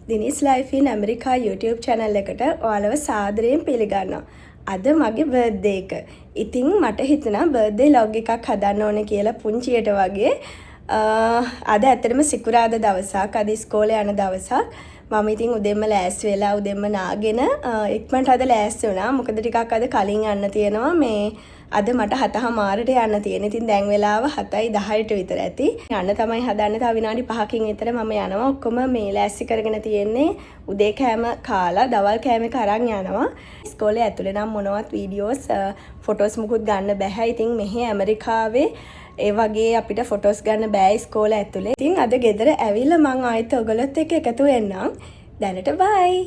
දිනිස් life ඉන් America YouTube channel එකට ඔයාලව සාදරයෙන් පිළිගන්නවා. අද මගේ බර්ත්ඩේ එක. ඉතින් මට හිතුණා බර්ත්ඩේ log එකක් හදන්න ඕනේ කියලා පුංචියට වගේ. අද ඇත්තටම සිකුරාදා දවසක්, අද ඉස්කෝලේ යන දවසක්. මම ඉතින් උදේම ලෑස්ති වෙලා උදේම නාගෙන ඉක්මනට අද ලෑස්ති වුණා. මොකද ටිකක් අද කලින් යන්න තියෙනවා මේ අද මට 7:00ට යන්න තියෙන. ඉතින් දැන් වෙලාව 7:10ට විතර ඇති. යන්න තමයි හදන්නේ. තව විනාඩි 5කින් විතර මම යනවා. ඔක්කොම මේ ලෑස්ති කරගෙන තියෙන්නේ. උදේ කෑම කාලා දවල් කෑම එක අරන් යනවා. ඉස්කෝලේ ඇතුලේ නම් මොනවත් වීඩියෝස් ෆොටෝස් මුකුත් ගන්න බෑ. ඉතින් මෙහි ඇමරිකාවේ ඒ වගේ අපිට ෆොටෝස් ගන්න බෑ ඉස්කෝලේ ඇතුලේ. ඉතින් අද ගෙදර ඇවිල්ලා මං ආයෙත් ඔයගොල්ලොත් එක්ක එකතු වෙන්නම්. දැනට බයි.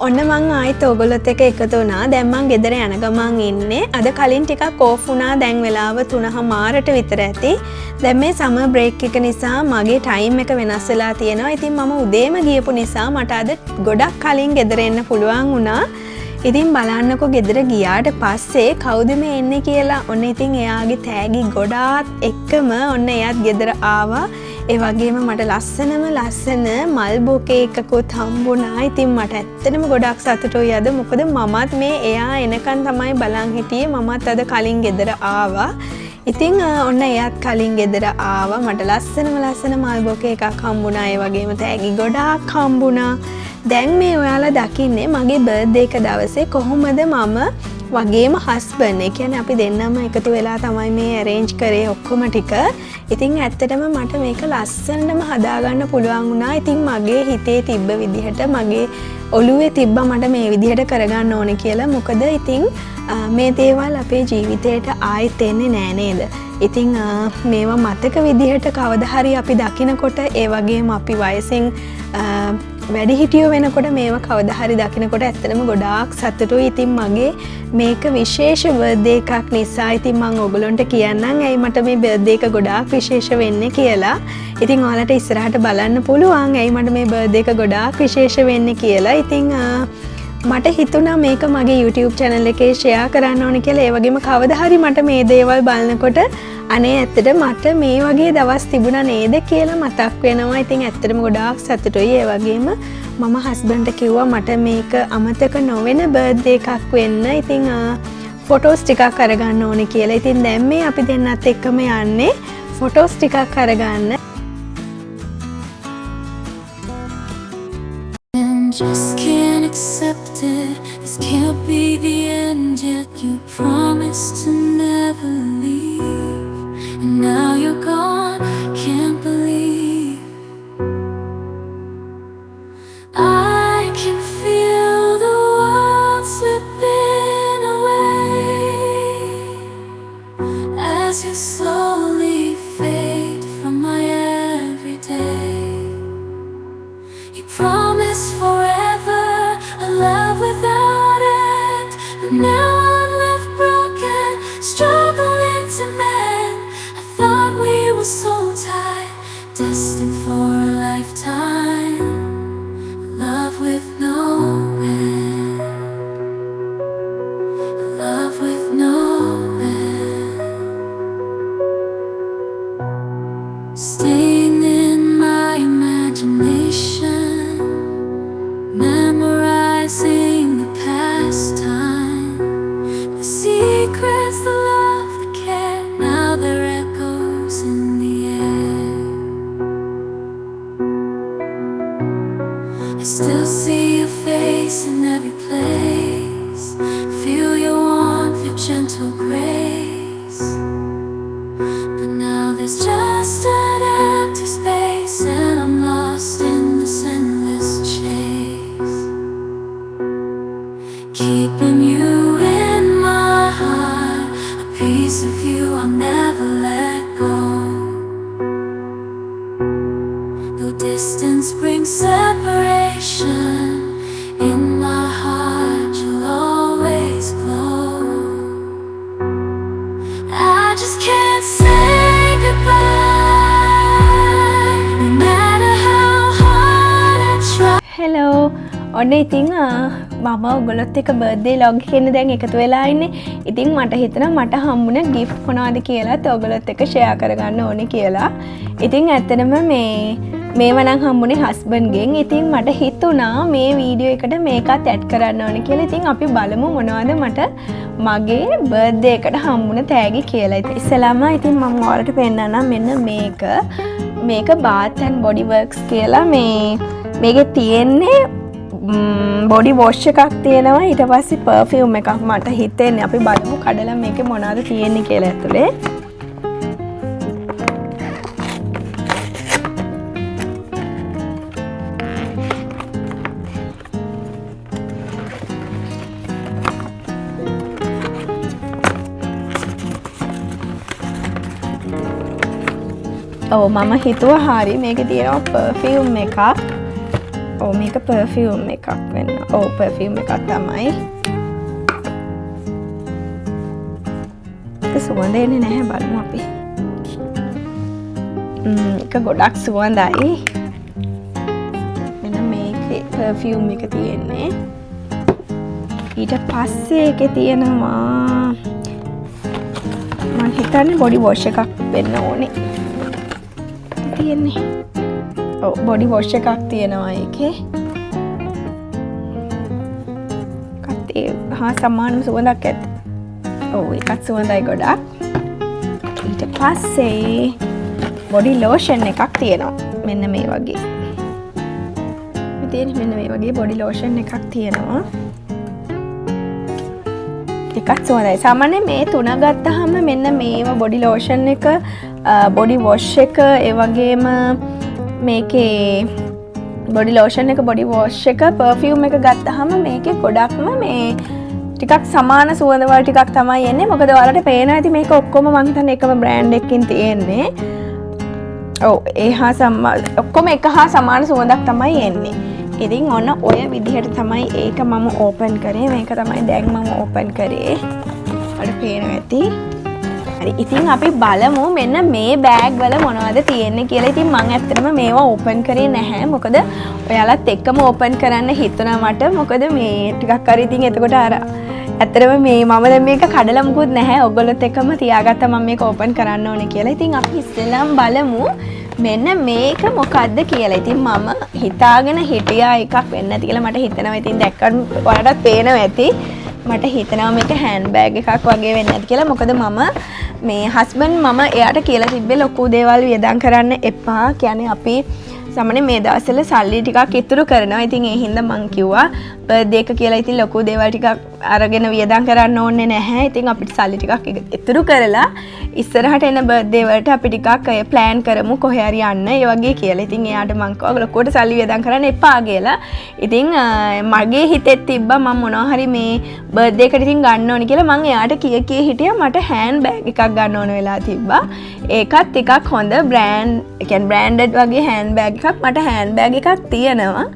ඔන්න මං ආයෙත් ඔයගොල්ලොත් එක්ක එකතු වුණා. දැන් මං ගෙදර යන ගමන් ඉන්නේ. අද කලින් ටිකක් ඕෆ් වුණා. දැන් වෙලාව 3:00ට විතර ඇති. දැන් මේ සමර් බ්‍රේක් එක නිසා මගේ ටයිම් එක වෙනස් වෙලා තියෙනවා. ඉතින් මම උදේම ගියපු නිසා මට අද ගොඩක් කලින් ගෙදර එන්න පුළුවන් වුණා. ඉතින් බලන්නකෝ ගෙදර ගියාට පස්සේ කවුද මේ එන්නේ කියලා. ඔන්න ඉතින් එයාගේ තෑගි ගොඩාක් එක්කම ඔන්න එයාත් ගෙදර ආවා. ඒ වගේම මට ලස්සන මල් බොකේ එකකුත් හම්බුණා. ඉතින් මට ඇත්තටම ගොඩක් සතුටුයි අද. මොකද මමත් මේ එයා එනකන් තමයි බලන් හිටියේ. මමත් අද කලින් ගෙදර ආවා. ඉතින් ඔන්න එයාත් කලින් ගෙදර ආවා. මට ලස්සන මල් බොකේ එකක් හම්බුණා. ඒ වගේම තෑගි ගොඩාක් හම්බුණා. දැන් මේ ඔයාලා දකින්නේ මගේ බර්ත්ඩේ එක දවසේ කොහොමද මම වගේම හස්බන්ඩ් ඒ කියන්නේ අපි දෙන්නම එකතු වෙලා තමයි මේ arrange කරේ ඔක්කොම ටික. ඉතින් ඇත්තටම මට මේක ලස්සනටම හදාගන්න පුළුවන් වුණා. ඉතින් මගේ හිතේ තිබ්බ විදිහට මගේ ඔළුවේ තිබ්බා මට මේ විදිහට කරගන්න ඕනේ කියලා. මොකද ඉතින් මේ දේවල් අපේ ජීවිතේට ආයෙත් එන්නේ නෑ නේද? ඉතින් මේවා මතක විදිහට කවදා හරි අපි දකිනකොට ඒ වගේම අපි වයසෙන් වැඩිහිටියෝ වෙනකොට මේවා කවදා හරි දකිනකොට ඇත්තටම ගොඩාක් සතුටුයි. ඉතින් මගේ මේක විශේෂ බර්ත්ඩේ එකක් නිසා ඉතින් මම ඔයගලොන්ට කියන්නම් ඇයි මට මේ බර්ත්ඩේ එක ගොඩාක් විශේෂ වෙන්නේ කියලා. ඉතින් ඔයාලට ඉස්සරහට බලන්න පුළුවන් ඇයි මට මේ බර්ත්ඩේ එක ගොඩාක් විශේෂ වෙන්නේ කියලා. ඉතින් මට හිතුණා මේක මගේ YouTube channel එකේ share කරන්න ඕනේ කියලා. ඒ වගේම කවදා හරි මට මේ දේවල් බලනකොට අනේ ඇත්තට මට මේ වගේ දවස් තිබුණා නේද කියලා මතක් වෙනවා. ඉතින් ඇත්තටම ගොඩාක් සතුටුයි. ඒ වගේම මම හස්බන්ඩ්ට කිව්වා මට මේක අමතක නොවෙන බර්ත්ඩේ එකක් වෙන්න. ඉතින් ෆොටෝස් ටිකක් අරගන්න ඕනේ කියලා. ඉතින් දැන් මේ අපි දෙන්නත් එක්කම යන්නේ ෆොටෝස් ටිකක් අරගන්න. Just can't accept it. This can't be the end yet. You promised to never leave, and now you're gone. Can't believe I can feel the world slipping away as you slowly fade from my everyday. You promised forever a love without end, but now I'm left broken, struggling to mend. I thought we were so tight, destined for a lifetime, love with no end. gentle grace. But now there's just an empty space, and I'm lost in this endless chase. Keeping you in my heart, a piece of you I'll never let go. Though distance brings separation, in my heart you'll always glow. I just can't say goodbye, no matter how hard I try. Hello ඔන්න ඉතිං මම ඔගොලොත් එක birthday log කියන්න දැන් එකතු වෙලා ඉන්නේ. ඉතින් මට හිතෙනවා මට හම්බුණ ගිෆ්ට් මොනවද කියලාත් ඔයගොල්ලොත් එක්ක ෂෙයා කරගන්න ඕනේ කියලා. ඉතින් ඇත්තටම මේව නම් හම්බුනේ හස්බන්ඩ්ගෙන්. ඉතින් මට හිතුණා මේ වීඩියෝ එකට මේකත් ඇඩ් කරන්න ඕනේ කියලා. ඉතින් අපි බලමු මොනවද මට මගේ බර්ත්ඩේ එකට හම්බුණ තෑගි කියලා. ඉතින් ඉස්සෙල්ලාම ඉතින් මම ඔයාලට පෙන්නන්නම් මෙන්න මේක Bath and Body Works කියලා මේකේ තියෙන්නේ බොඩි වොෂ් එකක් තියෙනවා. ඊට පස්සේ පර්ෆියුම් එකක් මට හිතෙන්නේ. අපි බලමු කඩලා මේකේ මොනවද තියෙන්නේ කියලා ඇතුලේ. මම හිතුවා හරි මේකේ තියෙනවා පර්ෆියුම් එකක්. මේක පර්ෆියුම් එකක් වෙන්න. පර්ෆියුම් එකක් තමයි. ඒක සුවඳ එන්නේ නැහැ බලමු අපි. ඒක ගොඩක් සුවඳයි. මෙන්න මේකේ පර්ෆියුම් එක තියෙන්නේ. ඊට පස්සේ ඒකේ තියෙනවා මම හිතන්නේ බොඩි වොෂ් එකක් වෙන්න ඕනේ. තියෙන්නේ. බොඩි වොෂ් එකක් තියෙනවා ඒකේ. හා සමානම සුවඳක් ඇත. ඒකත් සුවඳයි ගොඩක්. ඊට පස්සේ බොඩි ලෝෂන් එකක් තියෙනවා. මෙන්න මේ වගේ. මෙන්න මේ වගේ බොඩි ලෝෂන් එකක් තියෙනවා. එකත් සුවඳයි. සාමාන්‍යයෙන් මේ තුන ගත්තාම මෙන්න මේව බොඩි ලෝෂන් එක, බොඩි වොෂ් එක, ඒ වගේම මේකේ බොඩි ලෝෂන් එක, බොඩි වොෂ් එක, පර්ෆියුම් එක ගත්තාම මේකේ ගොඩක්ම මේ ටිකක් සමාන සුවඳ වල ටිකක් තමයි එන්නේ. මොකද ඔයාලට පේනවා ඇති මේක ඔක්කොම මං හිතන්නේ එකම බ්‍රෑන්ඩ් එකකින් තියෙන්නේ. ඔක්කොම එක හා සමාන සුවඳක් තමයි එන්නේ. ඉතින් ඔන්න ඔය විදිහට තමයි ඒක මම ඕපන් කරේ. මේක තමයි දැන් මම ඕපන් කරේ. ඔයාලට පේනවා ඇති. හරි, ඉතින් අපි බලමු මෙන්න මේ බෑග් වල මොනවද තියෙන්නේ කියලා. ඉතින් මම ඇත්තටම මේවා ඕපන් කරේ නැහැ. මොකද ඔයාලත් එක්කම ඕපන් කරන්න හිතුණා මට. මොකද මේ ටිකක් හරි ඉතින් එතකොට අර ඇත්තටම මම දැන් මේක කඩලා මුකුත් නැහැ. ඔයගොල්ලොත් එක්කම තියාගත්තා මම මේක ඕපන් කරන්න ඕනේ කියලා. ඉතින් අපි ඉස්සෙල්ලාම බලමු මෙන්න මේක මොකද්ද කියලා. ඉතින් මම හිතාගෙන හිටියා එකක් වෙන්න ඇති කියලා මට හිතෙනවා. ඉතින් දැක්කට ඔයාලටත් පේනවා ඇති. මට හිතනවා මේක හෑන්ඩ් බෑග් එකක් වගේ වෙන්න ඇති කියලා. මොකද මේ හස්බන්ඩ් මම එයාට කියලා තිබ්බේ ලොකු දේවල් වියදම් කරන්න එපා. කියන්නේ අපි සාමාන්‍යයෙන් මේ දවස්වල සල්ලි ටිකක් ඉතුරු කරනවා. ඉතින් ඒ හින්දා මං කිව්වා බර්ත්ඩේ එක කියලා ඉතින් ලොකු දේවල් ටිකක් අරගෙන වියදම් කරන්න ඕනේ නැහැ. ඉතින් අපිට සල්ලි ටිකක් ඉතුරු කරලා ඉස්සරහට එන බර්ත්ඩේ වලට අපි ටිකක් ප්ලෑන් කරමු කොහේ හරි යන්න. ඒ වගේ කියලා. ඉතින් එයාට මං කිව්වා ලොකුවට සල්ලි වියදම් කරන්න එපා කියලා. ඉතින් මගේ හිතෙත් තිබ්බා මම මොනවා හරි මේ බර්ත්ඩේ එකට ඉතින් ගන්න ඕනේ කියලා. මං එයාට කී හිටියා මට හෑන්ඩ් බෑග් එකක් ගන්න ඕන වෙලා තිබ්බා. ඒකත් ටිකක් හොඳ බ්‍රෑන්ඩ්, ඒ කියන්නේ බ්‍රෑන්ඩඩ් වගේ හෑන්ඩ් බෑග් එකක්. මට හෑන්ඩ් බෑග් එකක් තියෙනවා.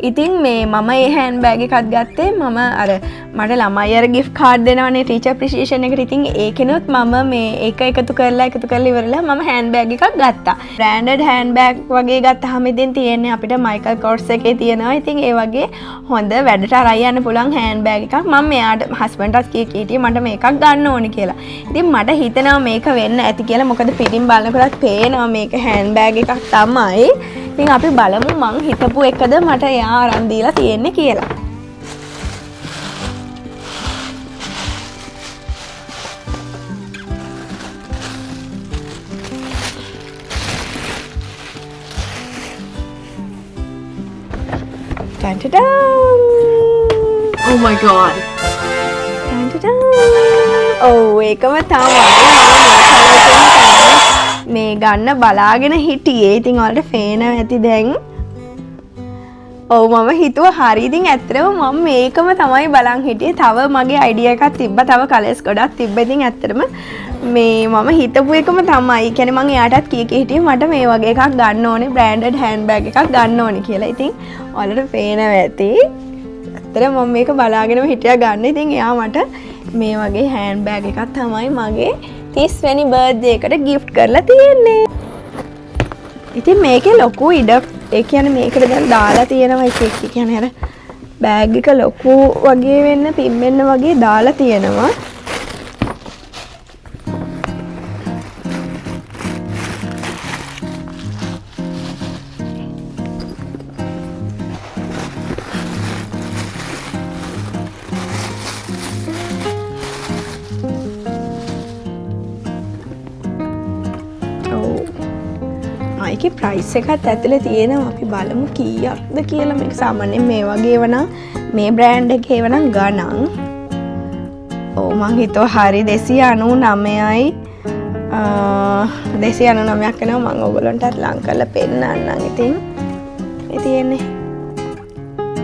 ඉතින් මම ඒ හෑන්ඩ් බෑග් එකක් ගත්තේ මම අර මට ළමයි අර ගිෆ්ට් කාඩ් දෙනවනේ ටීචර් ඇප්‍රීසියේෂන් එකට. ඉතින් ඒකෙනොත් මම මේ ඒක එකතු කරලා ඉවරලා මම හෑන්ඩ් බෑග් එකක් ගත්තා. බ්‍රෑන්ඩඩ් හෑන්ඩ් බෑග් වගේ ගත්තාම ඉතින් තියෙන්නේ අපිට මයිකල් කෝර්ස් එකේ තියෙනවා. ඉතින් ඒ වගේ හොඳ වැඩට අරන් යන්න පුළුවන් හෑන්ඩ් බෑග් එකක්. මම මෙයාට හස්බන්ඩ්ටත් කීකිටියේ මට මේකක් ගන්න ඕනේ කියලා. ඉතින් මට හිතෙනවා මේක වෙන්න ඇති කියලා. මොකද පිටින් බලනකොටත් පේනවා මේක හෑන්ඩ් බෑග් එකක් තමයි. ඉතින් අපි බලමු මං හිතපු එකද මට එයා අරන් දීලා තියෙන්නේ කියලා. Oh my god. ඒකම තමයි මේ ගන්න බලාගෙන හිටියේ. ඉතින් ඔයාලට පේනවා ඇති දැන්. ඔව් මම හිතුවා හරි. ඉතින් ඇත්තටම මම මේකම තමයි බලන් හිටියේ. තව මගේ අයිඩියා එකක් තිබ්බා. තව කලර්ස් ගොඩක් තිබ්බා. ඉතින් ඇත්තටම මේ මම හිතපු එකම තමයි. ඒ කියන්නේ මම එයාටත් කී හිටියේ මට මේ වගේ එකක් ගන්න ඕනේ. බ්‍රෑන්ඩඩ් හෑන්ඩ් බෑග් එකක් ගන්න ඕනේ කියලා. ඉතින් ඔයාලට පේනවා ඇති. ඇත්තටම මම මේක බලාගෙනම හිටියා ගන්න. ඉතින් එයා මට මේ වගේ හෑන්ඩ් බෑග් එකක් තමයි මගේ 30 වෙනි බර්ත්ඩේ එකට gift කරලා තියෙන්නේ. ඉතින් මේකේ ලොකු ඉඩක් ඒ කියන්නේ මේකට දැන් දාලා තියෙනවා එක කියන්නේ අර බෑග් එක ලොකු වගේ වෙන්න පිම්මෙන්න වගේ දාලා තියෙනවා. ඒකේ ප්‍රයිස් එකත් ඇතුලේ තියෙනවා. අපි බලමු කීයක්ද කියලා. මේක සාමාන්‍යයෙන් මේ වගේ වනම් මේ බ්‍රෑන්ඩ් එකේ වනම් ගණන්. ඔව් මං හිතුවා හරි 299යි 299ක් වෙනවා. මං ඔයගොල්ලන්ටත් ලං කරලා පෙන්නන්නම්. ඉතින් මේ තියෙන්නේ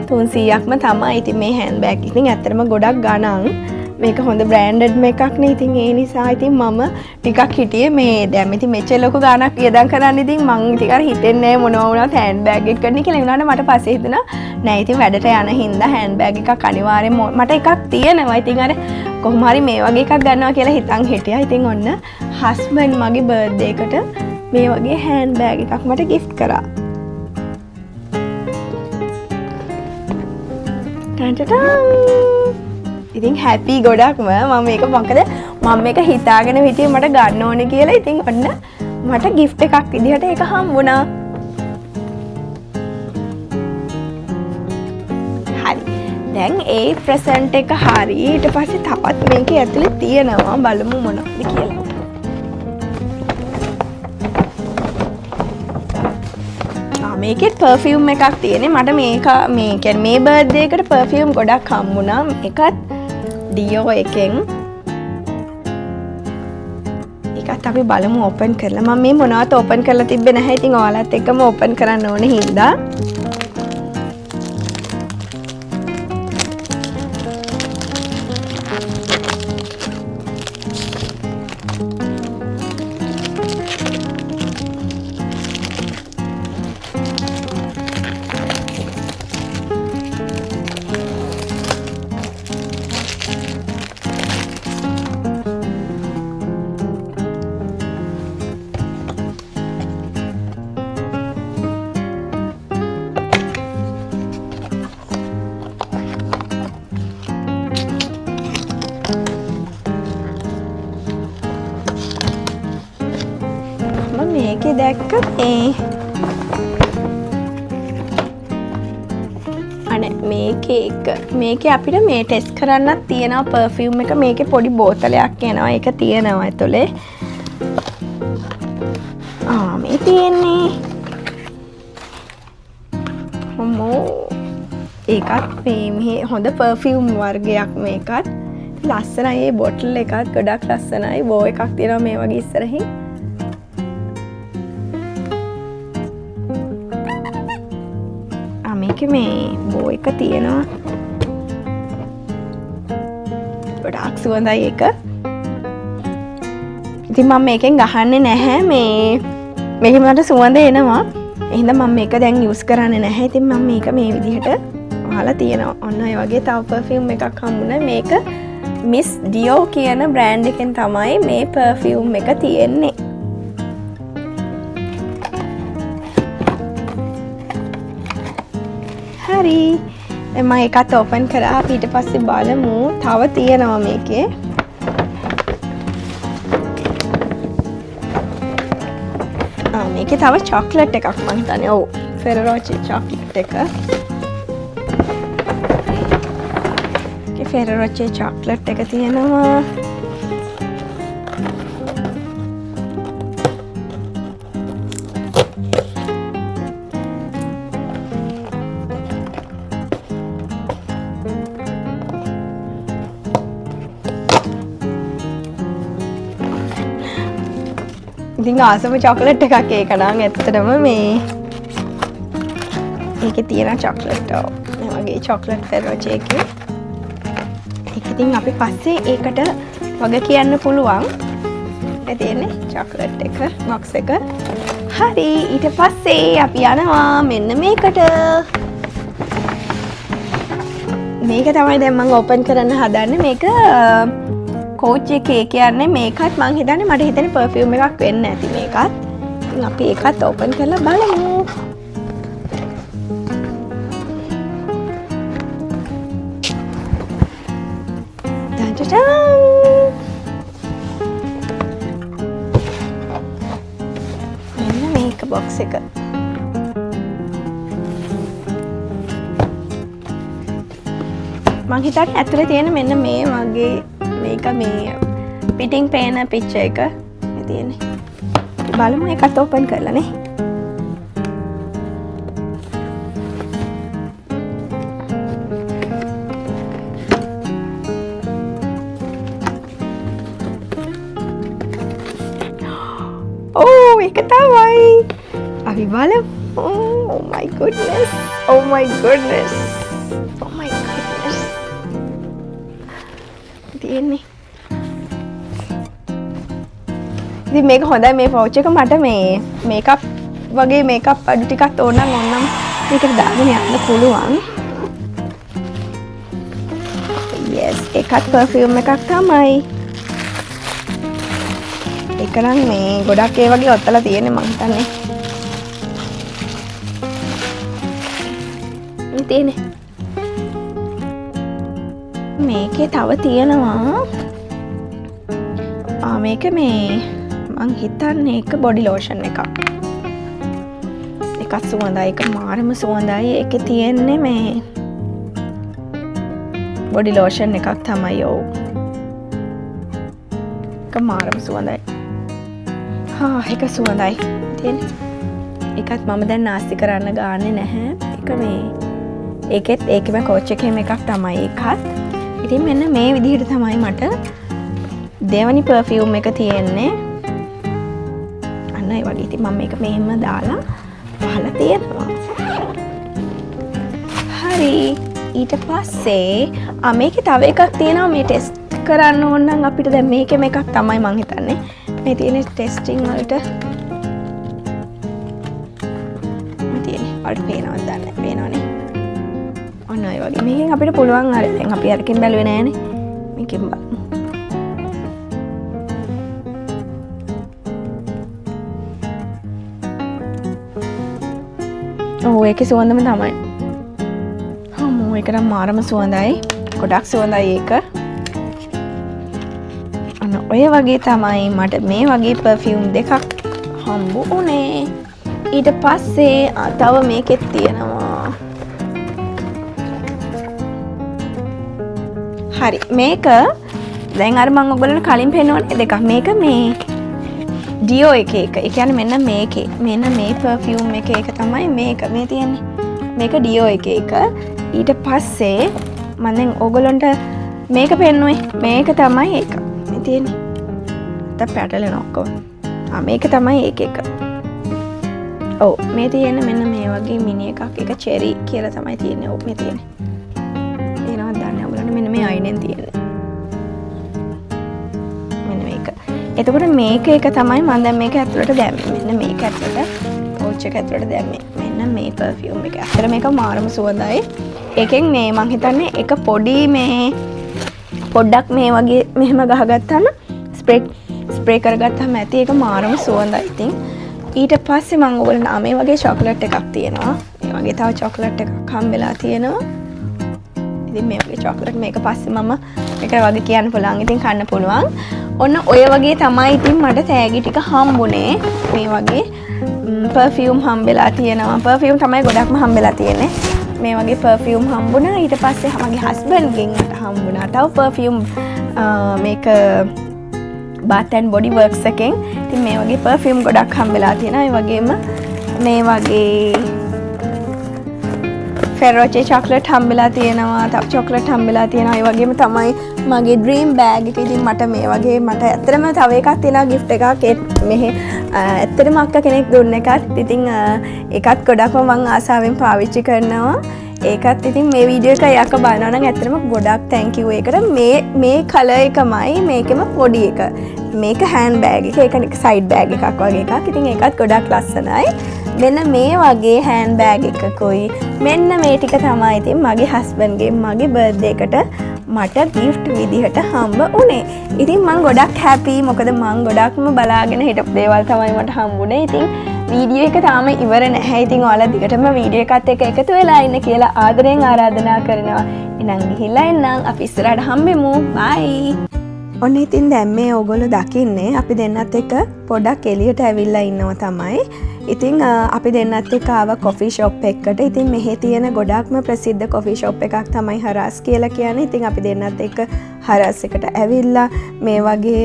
300ක්ම තමයි. ඉතින් මේ හෑන්ඩ් බෑග් ඉතින් ඇත්තටම ගොඩක් ගණන්. මේක හොඳ බ්‍රෑන්ඩඩ් එකක් නේ. ඉතින් ඒ නිසා ඉතින් මම ටිකක් හිටියේ මේ දැන් ඉතින් මෙච්චර ලොකු ගාණක් වියදම් කරන්න ඉතින් මං ටිකක් හිතෙන්නේ මොනවා වුණත් හෑන්ඩ් බෑග් එක ගන්න කියලා. ඒ වුණාට මට පස්සේ හිතුණා නෑ ඉතින් වැඩට යන හින්දා හෑන්ඩ් බෑග් එකක් අනිවාර්යෙන් මට එකක් තියෙනවා. ඉතින් අර කොහොම හරි මේ වගේ එකක් ගන්නවා කියලා හිතන් හිටියා. ඉතින් ඔන්න හස්බන්ඩ් මගේ බර්ත්ඩේ එකට මේ වගේ හෑන්ඩ් බෑග් එකක් මට gift කරා. ඉතින් හැපි ගොඩක්ම මම මේක මොකද මම මේක හිතාගෙන හිටියේ මට ගන්න ඕනේ කියලා. ඉතින් ඔන්න මට gift එකක් විදිහට ඒක හම්බුණා. හරි. දැන් ඒ ප්‍රසන්ට් එක හරි. ඊට පස්සේ තවත් මේකේ ඇතුලේ තියෙනවා. බලමු මොනවද කියලා. මේකෙත් පර්ෆියුම් එකක් තියෙන්නේ. මට මේක මේ කියන්නේ මේ බර්ත්ඩේ එකට පර්ෆියුම් ගොඩක් හම්බුණා. ඒකත් ඩියෝ එකෙන්. ඒකත් අපි බලමු ඕපන් කරලා. මම මේ මොනවත් ඕපන් කරලා තිබ්බේ නැහැ. ඉතින් ඔයාලත් එක්කම ඕපන් කරන්න ඕනේ හින්දා. මේකේ දැක්ක අනේ මේකේ අපිට මේ ටෙස්ට් කරන්නත් තියෙනවා පර්ෆියුම් එක. මේකේ පොඩි බෝතලයක් එනවා. ඒක තියෙනවා ඇතුලේ. මේ තියෙන්නේ ඒකත් මේ හොඳ පර්ෆියුම් වර්ගයක්. මේකත් ලස්සනයි. මේ බොටල් එකත් ගොඩක් ලස්සනයි. බෝ එකක් තියෙනවා මේ වගේ ඉස්සරහින්. මේක මේ බෝ එක තියෙනවා. ගොඩාක් සුවඳයි ඒක. ඉතින් මම මේකෙන් ගහන්නේ නැහැ. මේකෙන් මට සුවඳ එනවා. එහෙනම් මම මේක දැන් යූස් කරන්නේ නැහැ. ඉතින් මම මේක මේ විදිහට වහලා තියෙනවා. ඔන්න ඔය වගේ තව පර්ෆියුම් එකක් හම්බුණා. මේක මිස් ඩියෝ කියන බ්‍රෑන්ඩ් එකෙන් තමයි මේ පර්ෆියුම් එක තියෙන්නේ. හරි. මම ඒකත් ඕපන් කරා. අපි ඊට පස්සේ බලමු තව තියෙනවා මේකේ. මේකේ තව චොක්ලට් එකක් මම හිතන්නේ. ඔව්. Ferrero Rocher චොක්ලට් එක. Ferrero Rocher චොක්ලට් එක තියෙනවා. ඉතින් ආසම චොක්ලට් එකක් ඒක නම් ඇත්තටම මේ ඒකේ තියෙන චොක්ලට් මේ වගේ චොක්ලට් ෆෙරෝචේ එකේ ඒක ඉතින් අපි පස්සේ ඒකට වග කියන්න පුළුවන් ඒ තියෙන්නේ චොක්ලට් එක බොක්ස් එක හරි ඊට පස්සේ අපි යනවා මෙන්න මේකට මේක තමයි දැන් මම ඕපන් කරන්න හදන්නේ මේක කෝච් එකේ කියන්නේ මේකත් මං හිතන්නේ මට හිතන්නේ පර්ෆියුම් එකක් වෙන්න ඇති මේකත්. ඉතින් අපි ඒකත් ඕපන් කරලා බලමු. ටන් මෙන්න මේක බොක්ස් එක. මං හිතන්නේ ඇතුලේ තියෙන මෙන්න මේ වගේ මේක මේ පිටින් පේන පිච්චර් එක තියෙන්නේ. බලමු ඒකත් ඕපන් කරලා නේ. Oh, ඒක තමයි. අපි බලමු. Oh my goodness. Oh my goodness. Oh my goodness. තියෙන්නේ. ඉතින් මේක හොඳයි මේ පවුච් එක මට මේ මේකප් වගේ මේකප් අඩු ටිකක් ඕන නම් ඕනනම් මේකට දාගෙන යන්න පුළුවන්. yes ඒකත් පර්ෆියුම් එකක් තමයි. ඒක නම් මේ ගොඩක් ඒ වගේ ඔත්තලා තියෙන්නේ මං හිතන්නේ. මේ තියෙන්නේ. මේකේ තව තියෙනවා මේක මේ මං හිතන්නේ ඒක බොඩි ලෝෂන් එකක්. එකක් සුවඳයි ඒක මාරම සුවඳයි. ඒකේ තියෙන්නේ මේ බොඩි ලෝෂන් එකක් තමයි ඔව්. ඒක මාරම සුවඳයි. ඒක සුවඳයි. තියෙන්නේ. ඒකත් මම දැන් නාස්ති කරන්න ගාන්නේ නැහැ. ඒක මේ ඒකෙම කෝච් එකේම එකක් තමයි ඒකත්. ඉතින් මෙන්න මේ විදිහට තමයි මට දෙවනි පර්ෆියුම් එක තියෙන්නේ. අන්න ඒ වගේ. ඉතින් මම මේක මෙහෙම දාලා වහලා තියෙනවා. හරි. ඊට පස්සේ මේකේ තව එකක් තියෙනවා මේ ටෙස්ට් කරන්න ඕන නම් අපිට දැන් මේකෙම එකක් තමයි මං හිතන්නේ. මේ තියෙන ටෙස්ටිං වලට වලට පේනවද දන්නේ පේනවනේ. ඔන්න ඔය වගේ. මේකෙන් අපිට පුළුවන් අර දැන් අපි අරකින් බැලුවේ නෑනේ. මේකෙන් බලමු. ඔව් ඒකේ සුවඳම තමයි. හමු ඒක නම් මාරම සුවඳයි. ගොඩක් සුවඳයි ඒක. අන්න ඔය වගේ තමයි මට මේ වගේ පර්ෆියුම් දෙකක් හම්බ වුණේ. ඊට පස්සේ තව මේකෙත් තියෙනවා. හරි මේක දැන් අර මම ඔයගොල්ලන්ට කලින් පෙන්නවනේ දෙකක්. මේක මේ ඩියෝ එකේ එක. ඒ කියන්නේ මෙන්න මේකේ. මෙන්න මේ පර්ෆියුම් එකේ එක තමයි මේක. මේ තියෙන්නේ. මේක ඩියෝ එකේ එක. ඊට පස්සේ මම දැන් ඔයගොල්ලන්ට මේක පෙන්නුවේ. මේක තමයි ඒක. මේ තියෙන්නේ. අත පැටලෙන ඔක්කොම. මේක තමයි ඒක එක. ඔව් මේ තියෙන්නේ මෙන්න මේ වගේ මිනි එකක්. ඒක චෙරි කියලා තමයි තියෙන්නේ. ඔව් මේ තියෙන්නේ. ඒනවත් දන්නේ ඔයගොල්ලන්ට මෙන්න මේ අයිනෙන් තියෙන්නේ. මෙන්න මේක. එතකොට මේක එක තමයි මම දැන් මේක ඇතුළට දැම්මේ. මෙන්න මේක ඇතුළට පෝච් එක ඇතුළට දැම්මේ. මෙන්න මේ පර්ෆියුම් එක. අතර මේක මාරම සුවඳයි. ඒකෙන් මේ මං හිතන්නේ එක පොඩි මේ පොඩ්ඩක් මේ වගේ මෙහෙම ගහගත්තාම ස්ප්‍රේ කරගත්තාම ඇති ඒක මාරම සුවඳයි. ඉතින් ඊට පස්සේ මම ඔයගොල්ලන්ට මේ වගේ චොක්ලට් එකක් තියෙනවා. මේ වගේ තව චොක්ලට් එකක් හම්බෙලා තියෙනවා. ඉතින් මේ වගේ චොක්ලට් මේක පස්සේ මම මේකට වගේ කියන්න පුළුවන්. ඉතින් කන්න පුළුවන්. ඔන්න ඔය වගේ තමයි ඉතින් මට තෑගි ටික හම්බුනේ. මේ වගේ පර්ෆියුම් හම්බෙලා තියෙනවා. පර්ෆියුම් තමයි ගොඩක්ම හම්බෙලා තියෙන්නේ. මේ වගේ පර්ෆියුම් හම්බුණා. ඊට පස්සේ මගේ හස්බන්ඩ්ගෙන් මට හම්බුණා තව පර්ෆියුම් මේක Bath and Body Works එකෙන්. ඉතින් මේ වගේ පර්ෆියුම් ගොඩක් හම්බෙලා තියෙනවා. ඒ වගේම මේ වගේ Ferroche chocolate හම්බෙලා තියෙනවා. තව chocolate හම්බෙලා තියෙනවා. ඒ වගේම තමයි මගේ ඩ්‍රීම් බෑග් එක. ඉතින් මට මේ වගේ මට ඇත්තටම තව එකක් තියෙනවා gift එකක් මෙහෙ ඇත්තටම අක්කා කෙනෙක් දුන්න එකක්. ඉතින් ඒකත් ගොඩක්ම මම ආසාවෙන් පාවිච්චි කරනවා. ඒකත් ඉතින් මේ වීඩියෝ එක යක බලනවා නම් ඇත්තටම ගොඩක් thank you ඒකට. මේ කලර් එකමයි මේකෙම පොඩි එක. මේක හෑන්ඩ් බෑග් එක. ඒක නික සයිඩ් බෑග් එකක් වගේ එකක්. ඉතින් ඒකත් ගොඩක් ලස්සනයි. මෙන්න මේ වගේ හෑන්ඩ් බෑග් එකකුයි මෙන්න මේ ටික තමයි ඉතින් මගේ හස්බන්ඩ්ගේ මගේ බර්ත්ඩේ එකට මට gift විදිහට හම්බ වුණේ. ඉතින් මම ගොඩක් happy මොකද මම ගොඩක්ම බලාගෙන හිටපු දේවල් තමයි මට හම්බුනේ. ඉතින් වීඩියෝ එක තාම ඉවර නැහැ. ඉතින් ඔයාලා දිගටම වීඩියෝ එකත් එක්ක එකතු වෙලා ඉන්න කියලා ආදරෙන් ආරාධනා කරනවා. එහෙනම් ගිහිල්ලා එන්නම් අපි ඉස්සරහට හම්බෙමු. bye. ඔන්න ඉතින් දැන් මේ ඕගොල්ලෝ දකින්නේ අපි දෙන්නත් එක්ක පොඩක් එළියට ඇවිල්ලා ඉන්නවා තමයි. ඉතින් අපි දෙන්නත් එක්ක ආව කොෆි ෂොප් එකකට. ඉතින් මෙහි තියෙන ගොඩක්ම ප්‍රසිද්ධ කොෆි ෂොප් එකක් තමයි හරස් කියලා කියන්නේ. ඉතින් අපි දෙන්නත් එක්ක හරස් එකට ඇවිල්ලා මේ වගේ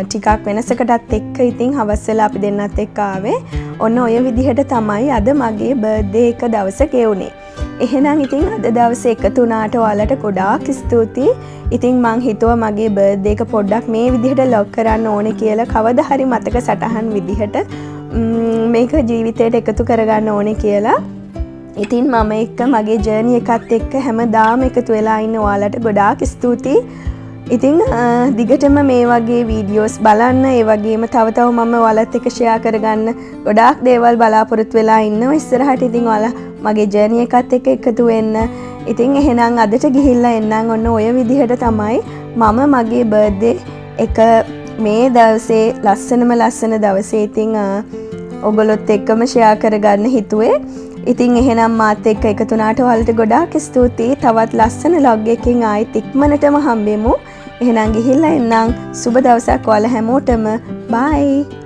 ටිකක් වෙනසකටත් එක්ක ඉතින් හවස් වෙලා අපි දෙන්නත් එක්ක ආවේ. ඔන්න ඔය විදිහට තමයි අද මගේ බර්ත්ඩේ එක දවස ගෙවුනේ. එහෙනම් ඉතින් අද දවසේ එකතු වුණාට ඔයාලට ගොඩාක් ස්තුතියි. ඉතින් මං හිතුවා මගේ බර්ත්ඩේ එක පොඩ්ඩක් මේ විදිහට ලොග් කරන්න ඕනේ කියලා. කවදා හරි මතක සටහන් විදිහට මේක ජීවිතයට එකතු කරගන්න ඕනේ කියලා. ඉතින් මම එක්ක මගේ ජර්නි එකත් එක්ක හැමදාම එකතු වෙලා ඉන්න ඔයාලට ගොඩාක් ස්තුතියි. ඉතින් දිගටම මේ වගේ වීඩියෝස් බලන්න, ඒ වගේම තව මම ඔයාලත් එක්ක ෂෙයා කරගන්න ගොඩාක් දේවල් බලාපොරොත්තු වෙලා ඉන්නවා. ඉස්සරහට ඉතින් ඔයාලා මගේ ජර්නි එකත් එක්ක එකතු වෙන්න. ඉතින් එහෙනම් අදට ගිහිල්ලා එන්නම්. ඔන්න ඔය විදිහට තමයි මම මගේ බර්ත්ඩේ එක මේ දවසේ ලස්සන දවසේ ඉතින් ඔයගොල්ලොත් එක්කම ෂෙයා කරගන්න හිතුවේ. ඉතින් එහෙනම් මාත් එක්ක එකතු වුණාට ඔයාලට ගොඩාක් ස්තුතියි. තවත් ලස්සන ලොග් එකකින් ආයෙත් ඉක්මනටම හම්බෙමු. එහෙනම් ගිහිල්ලා එන්නම්. සුබ දවසක් ඔයාලා හැමෝටම. bye.